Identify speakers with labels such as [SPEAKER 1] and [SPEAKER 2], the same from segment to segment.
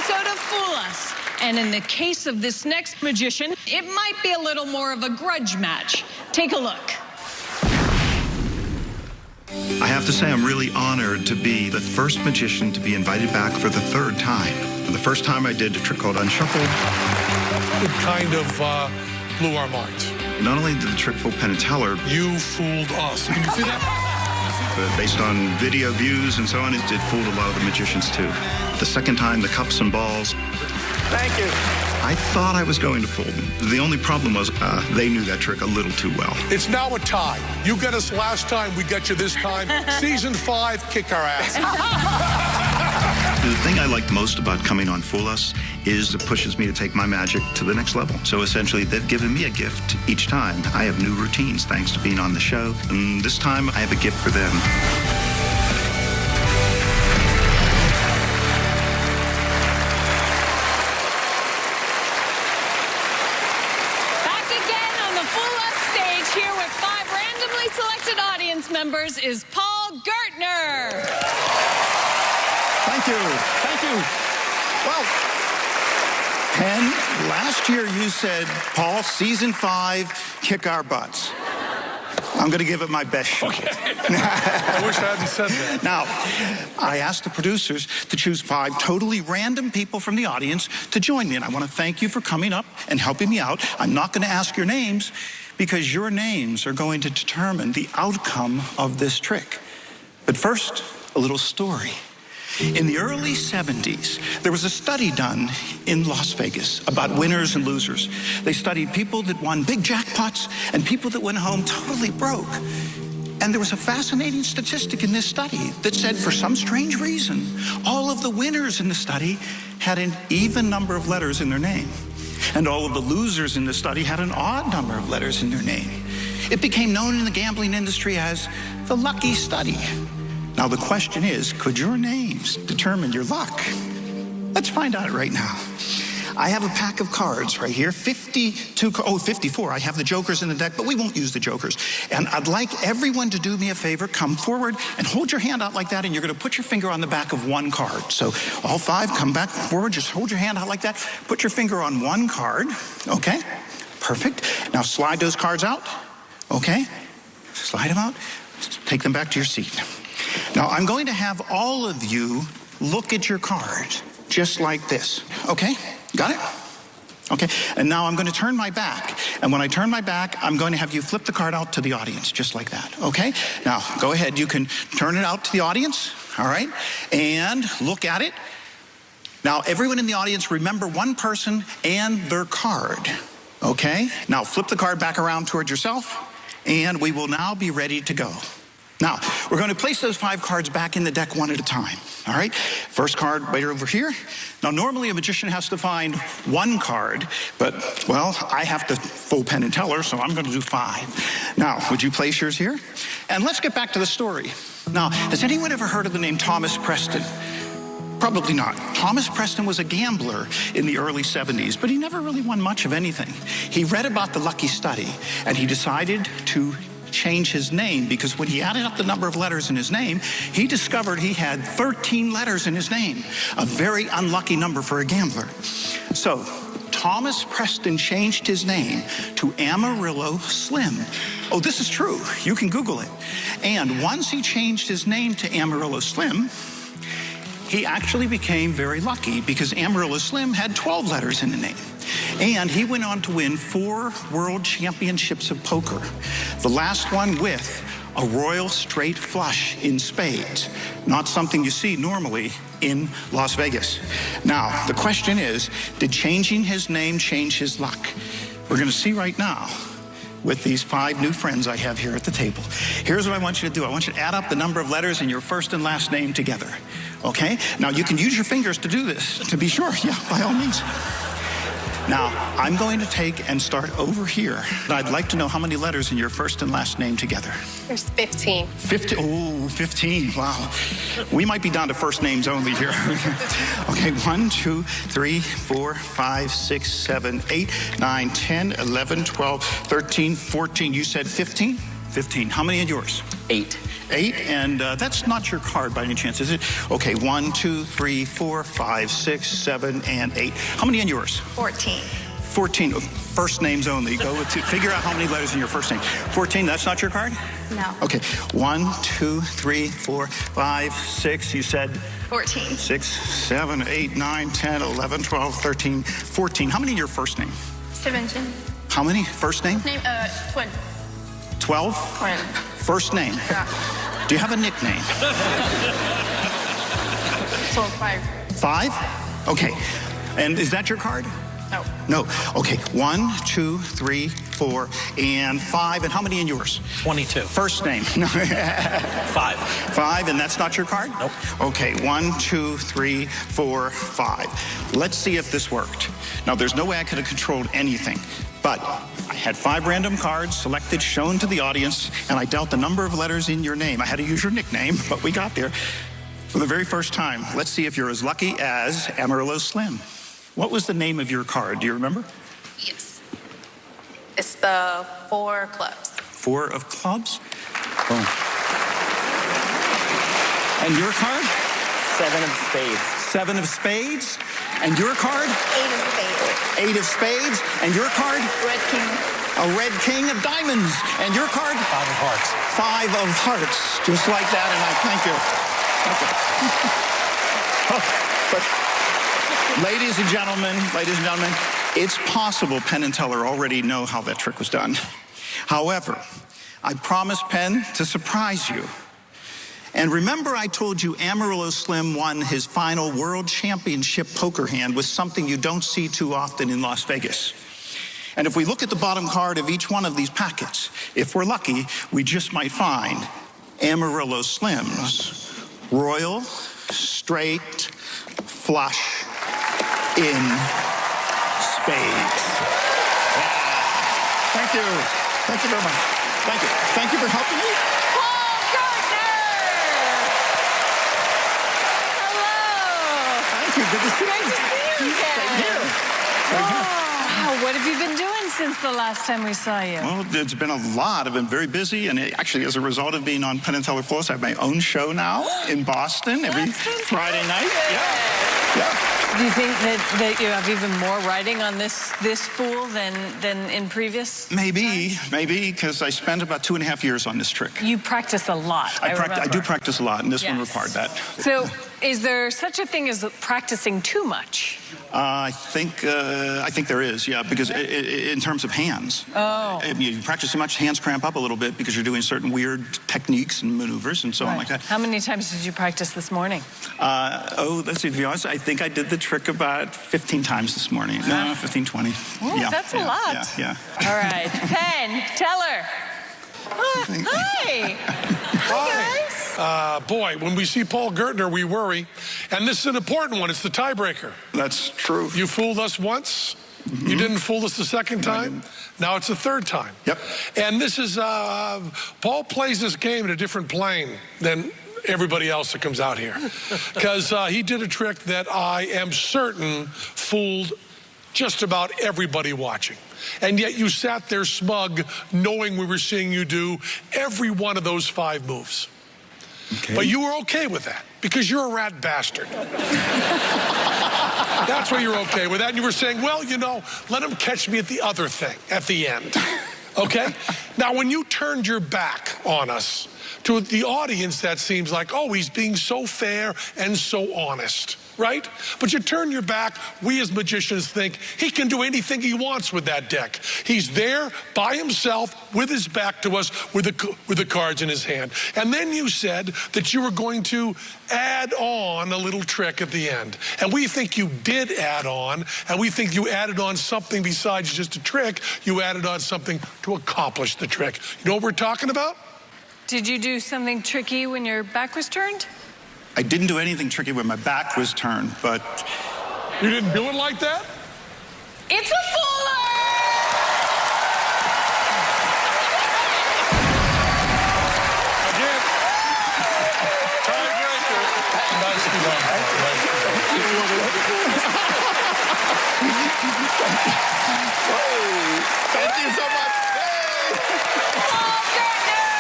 [SPEAKER 1] episode of Fool Us. And in the case of this next magician, it might be a little more of a grudge match. Take a look.
[SPEAKER 2] I have to say I'm really honored to be the first magician to be invited back for the third time. The first time I did a trick called Unshuffle.
[SPEAKER 3] It kind of blew our minds.
[SPEAKER 2] Not only did the trick fool Penn and Teller,
[SPEAKER 3] You fooled us. Can you see that?
[SPEAKER 2] but based on video views and so on, it did fool a lot of the magicians too. The second time, the cups and balls.
[SPEAKER 4] Thank you.
[SPEAKER 2] I thought I was going to fool them. The only problem was they knew that trick a little too well.
[SPEAKER 3] It's now a tie. You got us last time, we got you this time. Season 5, kick our ass.
[SPEAKER 2] The thing I like most about coming on Fool Us is it pushes me to take my magic to the next level. So essentially, they've given me a gift each time. I have new routines thanks to being on the show. And this time, I have a gift for them.
[SPEAKER 1] Back again on the Fool Us stage here with 5 randomly selected audience members is Paul Gertner.
[SPEAKER 4] Thank you. Thank you. Well, Penn, last year you said, Paul, season 5, kick our butts. I'm going to give it my best shot.
[SPEAKER 3] Okay. I wish I hadn't said that.
[SPEAKER 4] Now, I asked the producers to choose 5 totally random people from the audience to join me, and I want to thank you for coming up and helping me out. I'm not going to ask your names because your names are going to determine the outcome of this trick. But first, a little story. In the early 70s, there was a study done in Las Vegas about winners and losers. They studied people that won big jackpots and people that went home totally broke. And there was a fascinating statistic in this study that said, for some strange reason, all of the winners in the study had an even number of letters in their name. And all of the losers in the study had an odd number of letters in their name. It became known in the gambling industry as the lucky study. Now the question is, could your names determine your luck? Let's find out right now. I have a pack of cards right here, 54. I have the jokers in the deck, but we won't use the jokers. And I'd like everyone to do me a favor, come forward and hold your hand out like that, and you're gonna put your finger on the back of one card. So all 5, come back forward, just hold your hand out like that, put your finger on one card, okay? Perfect. Now slide those cards out, okay? Slide them out, take them back to your seat. Now, I'm going to have all of you look at your card, just like this, okay? Got it? Okay, and now I'm going to turn my back, and when I turn my back, I'm going to have you flip the card out to the audience, just like that, okay? Now, go ahead, you can turn it out to the audience, all right? And look at it. Now, everyone in the audience, remember one person and their card, okay? Now, flip the card back around towards yourself, and we will now be ready to go. Now, we're going to place those 5 cards back in the deck one at a time, all right? First card right over here. Now, normally a magician has to find 1 card, but, well, I have to fool Penn and Teller, so I'm going to do 5. Now, would you place yours here? And let's get back to the story. Now, has anyone ever heard of the name Thomas Preston? Probably not. Thomas Preston was a gambler in the early 70s, but he never really won much of anything. He read about the lucky study, and he decided to change his name, because when he added up the number of letters in his name, he discovered he had 13 letters in his name, a very unlucky number for a gambler. So Thomas Preston changed his name to Amarillo Slim. Oh, this is true. You can Google it. And once he changed his name to Amarillo Slim, he actually became very lucky, because Amarillo Slim had 12 letters in the name. And he went on to win 4 world championships of poker. The last one with a royal straight flush in spades. Not something you see normally in Las Vegas. Now, the question is, did changing his name change his luck? We're going to see right now with these 5 new friends I have here at the table. Here's what I want you to do. I want you to add up the number of letters in your first and last name together, okay? Now, you can use your fingers to do this, to be sure. Yeah, by all means. Now, I'm going to take and start over here. I'd like to know how many letters in your first and last name together.
[SPEAKER 5] There's 15.
[SPEAKER 4] 15, oh, 15, wow. We might be down to first names only here. Okay, 1, 2, 3, 4, 5, 6, 7, 8, 9, 10, 11, 12, 13, 14. You said 15? 15. How many in yours?
[SPEAKER 5] 8.
[SPEAKER 4] 8, and that's not your card by any chance, is it? Okay, 1, 2, 3, 4, 5, 6, 7, and 8. How many in yours?
[SPEAKER 6] 14.
[SPEAKER 4] 14. First names only. Go to figure out how many letters in your first name. 14, that's not your card?
[SPEAKER 6] No.
[SPEAKER 4] Okay, 1, 2, 3, 4, 5, 6, you said?
[SPEAKER 6] 14.
[SPEAKER 4] 6, 7, 8, 9, 10, 11, 12, 13, 14. How many in your first name?
[SPEAKER 6] 17.
[SPEAKER 4] How many? First name?
[SPEAKER 6] Twin.
[SPEAKER 4] 12?
[SPEAKER 6] Twin.
[SPEAKER 4] First name?
[SPEAKER 6] Yeah.
[SPEAKER 4] Do you have a nickname?
[SPEAKER 6] So 5.
[SPEAKER 4] 5? Okay. And is that your card?
[SPEAKER 6] No.
[SPEAKER 4] No. Okay. 1, 2, 3, 4, and 5. And how many in yours?
[SPEAKER 5] 22.
[SPEAKER 4] First name? No.
[SPEAKER 5] 5.
[SPEAKER 4] 5, and that's not your card?
[SPEAKER 5] Nope.
[SPEAKER 4] Okay. 1, 2, 3, 4, 5. Let's see if this worked. Now, there's no way I could have controlled anything, but I had 5 random cards selected, shown to the audience, and I dealt the number of letters in your name. I had to use your nickname, but we got there. For the very first time, let's see if you're as lucky as Amarillo Slim. What was the name of your card? Do you remember?
[SPEAKER 6] Yes. It's the 4 clubs.
[SPEAKER 4] 4 of clubs? Oh. And your card?
[SPEAKER 5] 7 of spades.
[SPEAKER 4] 7 of spades? And your card?
[SPEAKER 6] 8 of spades.
[SPEAKER 4] 8 of spades. And your card?
[SPEAKER 6] Red king.
[SPEAKER 4] A red king of diamonds. And your card?
[SPEAKER 5] 5 of hearts.
[SPEAKER 4] 5 of hearts. Just like that, and I thank you. Okay. But, ladies and gentlemen, it's possible Penn and Teller already know how that trick was done. However, I promised Penn to surprise you. And remember I told you Amarillo Slim won his final World Championship poker hand with something you don't see too often in Las Vegas. And if we look at the bottom card of each one of these packets, if we're lucky, we just might find Amarillo Slim's Royal Straight Flush in Spades. Thank you. Thank you very much. Thank you. Thank you for helping me.
[SPEAKER 1] Paul Gertner! Hello!
[SPEAKER 4] Thank you. Good to see you.
[SPEAKER 1] Great to see you again.
[SPEAKER 4] Same here. Same here.
[SPEAKER 1] Wow, what have you been doing since the last time we saw you?
[SPEAKER 4] Well, it's been a lot. I've been very busy, and actually, as a result of being on Penn and Teller Plus, I have my own show now in Boston every Friday night. Yeah.
[SPEAKER 1] Do you think that you have even more writing on this fool than in previous?
[SPEAKER 4] Maybe, because I spent about 2.5 years on this trick.
[SPEAKER 1] You practice a lot,
[SPEAKER 4] I do practice a lot, and this one
[SPEAKER 1] Yes.
[SPEAKER 4] required that.
[SPEAKER 1] So, is there such a thing as practicing too much?
[SPEAKER 4] I think there is, yeah, because in terms of hands.
[SPEAKER 1] Oh.
[SPEAKER 4] If you practice too much, hands cramp up a little bit because you're doing certain weird techniques and maneuvers and so on like that.
[SPEAKER 1] How many times did you practice this morning?
[SPEAKER 4] Let's see, to be honest, I think I did the trick about 15 times this morning. No, 15, 20.
[SPEAKER 1] Oh,
[SPEAKER 4] yeah,
[SPEAKER 1] that's a lot.
[SPEAKER 4] Yeah.
[SPEAKER 1] All right. Penn, Teller. Hi. Hi, guys.
[SPEAKER 3] Boy, when we see Paul Gertner, we worry. And this is an important one. It's the tiebreaker.
[SPEAKER 4] That's true.
[SPEAKER 3] You fooled us once. Mm-hmm. You didn't fool us the second time. Now it's the third time.
[SPEAKER 4] Yep.
[SPEAKER 3] And this is, Paul plays this game in a different plane than everybody else that comes out here. Because he did a trick that I am certain fooled just about everybody watching. And yet you sat there smug, knowing we were seeing you do every one of those 5 moves. Okay. But you were okay with that, because you're a rat bastard. That's why you're okay with that. And you were saying, well, you know, let him catch me at the other thing, at the end. Okay? Now, when you turned your back on us, to the audience, that seems like, oh, he's being so fair and so honest, right? But you turn your back, we as magicians think he can do anything he wants with that deck. He's there by himself with his back to us with the cards in his hand. And then you said that you were going to add on a little trick at the end. And we think you did add on, and we think you added on something besides just a trick. You added on something to accomplish the trick. You know what we're talking about?
[SPEAKER 1] Did you do something tricky when your back was turned?
[SPEAKER 4] I didn't do anything tricky when my back was turned, but...
[SPEAKER 3] You didn't do it like that?
[SPEAKER 1] It's a fooler!
[SPEAKER 3] Again, tiebreaker. Nicely done.
[SPEAKER 4] Thank you so much. Hey.
[SPEAKER 1] Paul Gertner!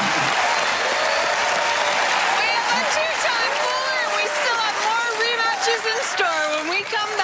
[SPEAKER 1] We have a two-time Fooler, and we still have more rematches in store when we come back.